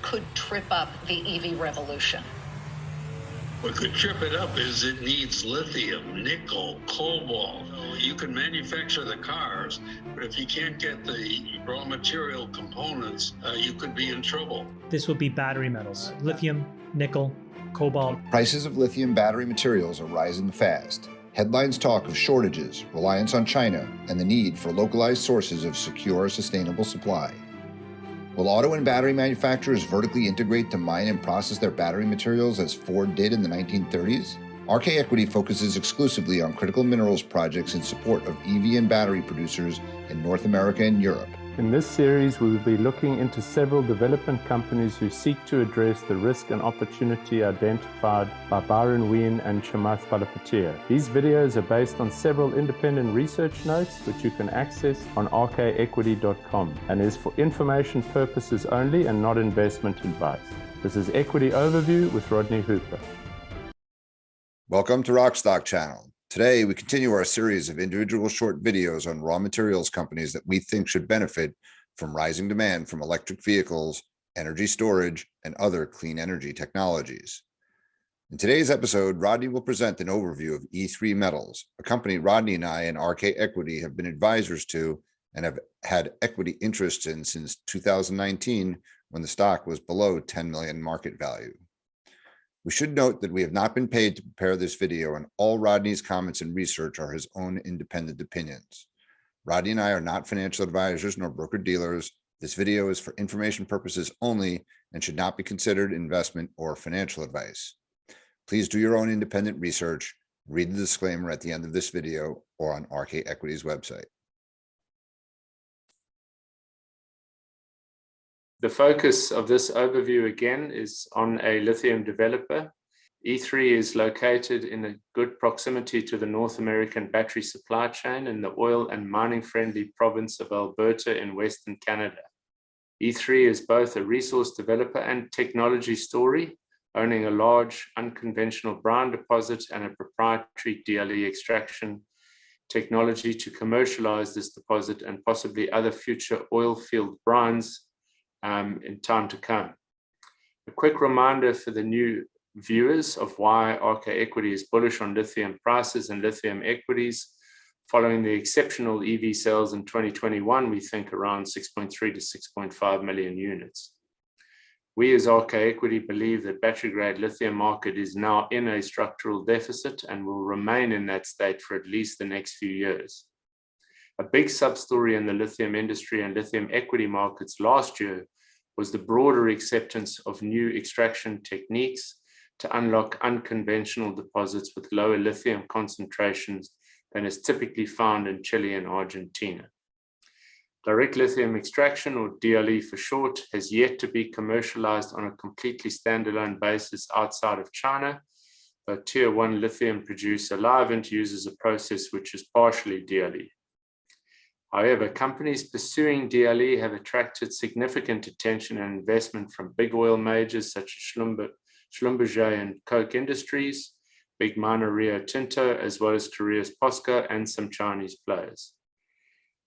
could trip up the EV revolution? What could trip it up is it needs lithium, nickel, cobalt. You can manufacture the cars, but if you can't get the raw material components, you could be in trouble. This would be battery metals, lithium, nickel, cobalt. Prices of lithium battery materials are rising fast. Headlines talk of shortages, reliance on China, and the need for localized sources of secure, sustainable supply. Will auto and battery manufacturers vertically integrate to mine and process their battery materials as Ford did in the 1930s? RK Equity focuses exclusively on critical minerals projects in support of EV and battery producers in North America and Europe. In this series, we will be looking into several development companies who seek to address the risk and opportunity identified by Byron Wien and Chamath Palapatiya. These videos are based on several independent research notes which you can access on rkequity.com and is for information purposes only and not investment advice. This is Equity Overview with Rodney Hooper. Welcome to Rockstock Channel. Today, we continue our series of individual short videos on raw materials companies that we think should benefit from rising demand from electric vehicles, energy storage, and other clean energy technologies. In today's episode, Rodney will present an overview of E3 Metals, a company Rodney and I and RK Equity have been advisors to and have had equity interests in since 2019 when the stock was below 10 million market value. We should note that we have not been paid to prepare this video, and all Rodney's comments and research are his own independent opinions. Rodney and I are not financial advisors nor broker-dealers. This video is for information purposes only and should not be considered investment or financial advice. Please do your own independent research. Read the disclaimer at the end of this video or on RK Equity's website. The focus of this overview again is on a lithium developer. E3 is located in a good proximity to the North American battery supply chain in the oil and mining friendly province of Alberta in Western Canada. E3 is both a resource developer and technology story, owning a large unconventional brine deposit and a proprietary DLE extraction technology to commercialize this deposit and possibly other future oil field brines in time to come. A quick reminder for the new viewers of why RK Equity is bullish on lithium prices and lithium equities. Following the exceptional EV sales in 2021, we think around 6.3 to 6.5 million units. We as RK Equity believe that battery-grade lithium market is now in a structural deficit and will remain in that state for at least the next few years. A big sub-story in the lithium industry and lithium equity markets last year was the broader acceptance of new extraction techniques to unlock unconventional deposits with lower lithium concentrations than is typically found in Chile and Argentina. Direct lithium extraction, or DLE for short, has yet to be commercialized on a completely standalone basis outside of China, but Tier 1 lithium producer Livent uses a process which is partially DLE. However, companies pursuing DLE have attracted significant attention and investment from big oil majors such as Schlumberger and Koch Industries, big miner Rio Tinto, as well as Korea's POSCO and some Chinese players.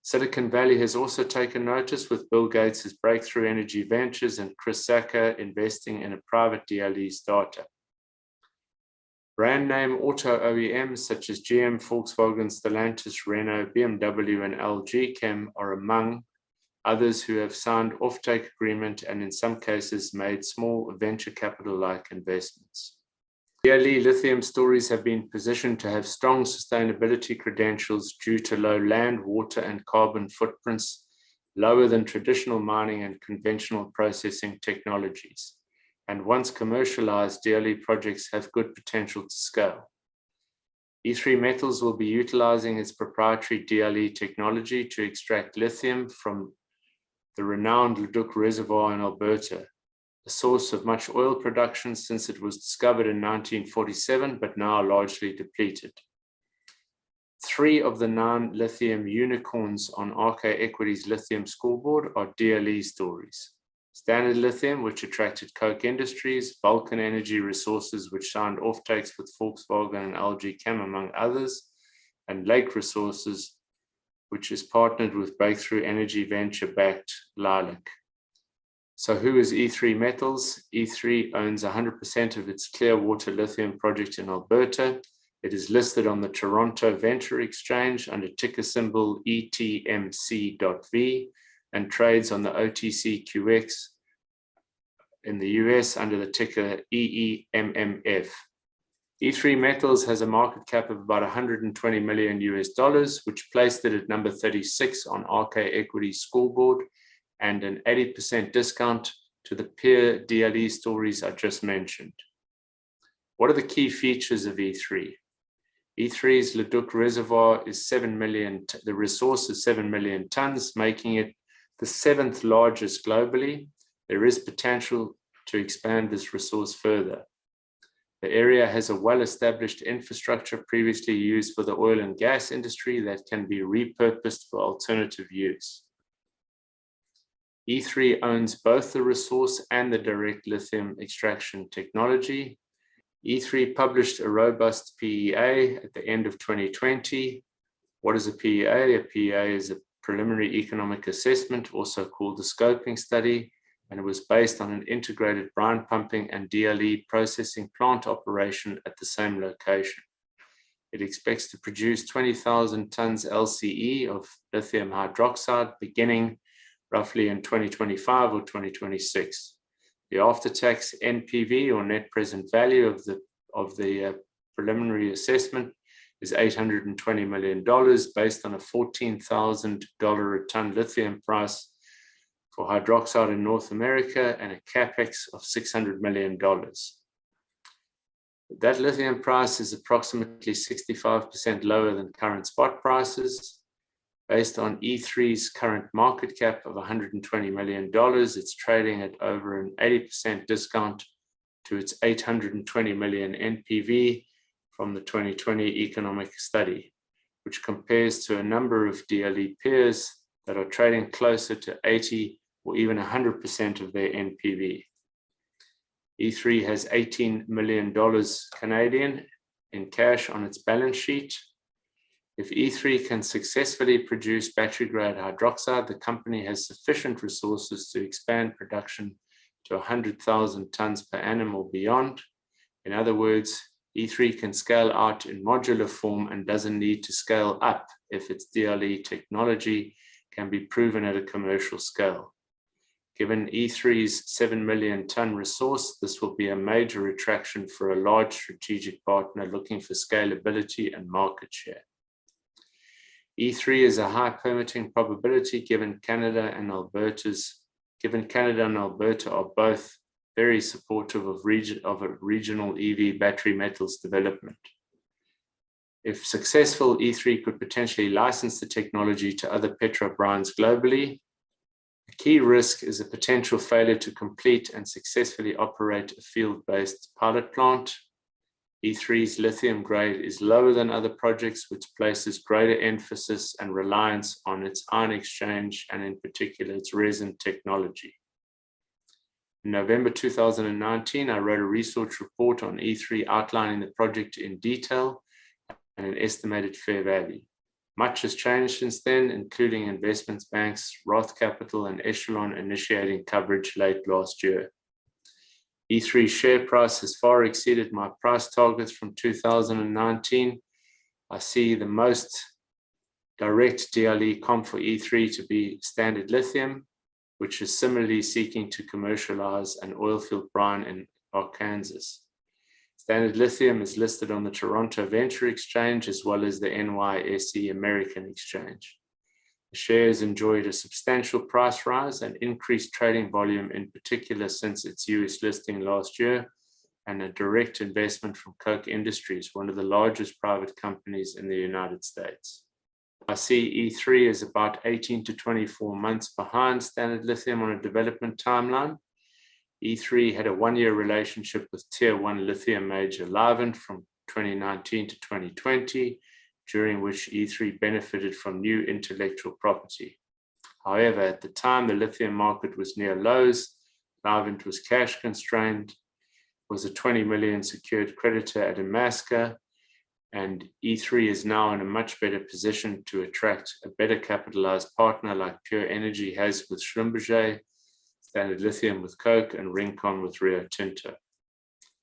Silicon Valley has also taken notice, with Bill Gates' Breakthrough Energy Ventures and Chris Sacca investing in a private DLE startup. Brand name auto OEMs such as GM, Volkswagen, Stellantis, Renault, BMW, and LG Chem are among others who have signed offtake agreement and in some cases made small venture capital-like investments. DLE lithium stories have been positioned to have strong sustainability credentials due to low land, water, and carbon footprints, lower than traditional mining and conventional processing technologies. And once commercialized, DLE projects have good potential to scale. E3 Metals will be utilizing its proprietary DLE technology to extract lithium from the renowned Leduc Reservoir in Alberta, a source of much oil production since it was discovered in 1947, but now largely depleted. 3 of the 9 lithium unicorns on RK Equity's lithium scoreboard are DLE stories. Standard Lithium, which attracted Koch Industries, Vulcan Energy Resources, which signed offtakes with Volkswagen and LG Chem, among others, and Lake Resources, which is partnered with Breakthrough Energy Venture-backed Lilac. So who is E3 Metals? E3 owns 100% of its Clearwater lithium project in Alberta. It is listed on the Toronto Venture Exchange under ticker symbol ETMC.V and trades on the OTCQX in the US under the ticker EEMMF. E3 Metals has a market cap of about $120 million US, which placed it at number 36 on RK Equity's scoreboard and an 80% discount to the peer DLE stories I just mentioned. What are the key features of E3? E3's Leduc reservoir is 7 million, the resource is 7 million tons, making it the 7th largest globally. There is potential to expand this resource further. The area has a well-established infrastructure previously used for the oil and gas industry that can be repurposed for alternative use. E3 owns both the resource and the direct lithium extraction technology. E3 published a robust PEA at the end of 2020. What is a PEA? A PEA is a preliminary economic assessment, also called the scoping study, and it was based on an integrated brine pumping and DLE processing plant operation at the same location. It expects to produce 20,000 tons LCE of lithium hydroxide beginning roughly in 2025 or 2026. The after-tax NPV or net present value of the preliminary assessment is $820 million based on a $14,000 a ton lithium price for hydroxide in North America and a capex of $600 million. That lithium price is approximately 65% lower than current spot prices. Based on E3's current market cap of $120 million, it's trading at over an 80% discount to its $820 million NPV from the 2020 economic study, which compares to a number of DLE peers that are trading closer to 80 or even 100% of their NPV. E3 has $18 million Canadian in cash on its balance sheet. If E3 can successfully produce battery-grade hydroxide, the company has sufficient resources to expand production to 100,000 tons per annum or beyond. In other words, E3 can scale out in modular form and doesn't need to scale up if its DLE technology can be proven at a commercial scale. Given E3's 7 million ton resource, this will be a major attraction for a large strategic partner looking for scalability and market share. E3 is a high permitting probability given Canada and Alberta are both very supportive of a regional EV battery metals development. If successful, E3 could potentially license the technology to other petrobrines globally. A key risk is a potential failure to complete and successfully operate a field-based pilot plant. E3's lithium grade is lower than other projects, which places greater emphasis and reliance on its ion exchange and in particular its resin technology. In November 2019, I wrote a research report on E3 outlining the project in detail and an estimated fair value. Much has changed since then, including investment banks, Roth Capital, and Echelon initiating coverage late last year. E3's share price has far exceeded my price targets from 2019. I see the most direct DLE comp for E3 to be Standard Lithium, which is similarly seeking to commercialize an oilfield brine in Arkansas. Standard Lithium is listed on the Toronto Venture Exchange as well as the NYSE American Exchange. The shares enjoyed a substantial price rise and increased trading volume, in particular since its US listing last year, and a direct investment from Koch Industries, one of the largest private companies in the United States. I see E3 as about 18 to 24 months behind Standard Lithium on a development timeline. E3 had a one-year relationship with Tier 1 lithium major Livent from 2019 to 2020, during which E3 benefited from new intellectual property. However, at the time the lithium market was near lows, Livent was cash constrained, was a 20 million secured creditor at Amaska, and E3 is now in a much better position to attract a better capitalized partner like Pure Energy has with Schlumberger, Standard Lithium with Coke, and Rincon with Rio Tinto.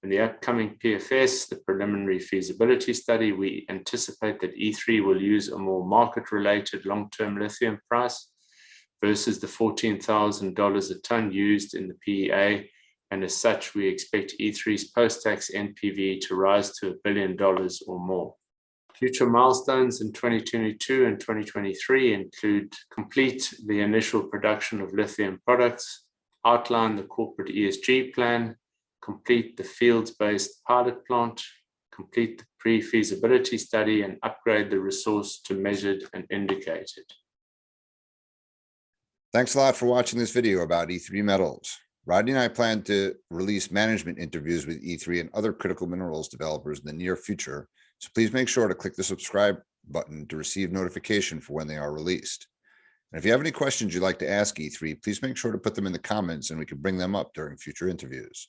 In the upcoming PFS, the preliminary feasibility study, we anticipate that E3 will use a more market-related long-term lithium price versus the $14,000 a ton used in the PEA, and as such, we expect E3's post-tax NPV to rise to $1 billion or more. Future milestones in 2022 and 2023 include complete the initial production of lithium products, outline the corporate ESG plan, complete the fields-based pilot plant, complete the pre-feasibility study, and upgrade the resource to measured and indicated. Thanks a lot for watching this video about E3 metals. Rodney and I plan to release management interviews with E3 and other critical minerals developers in the near future, so please make sure to click the subscribe button to receive notification for when they are released. And if you have any questions you'd like to ask E3, please make sure to put them in the comments and we can bring them up during future interviews.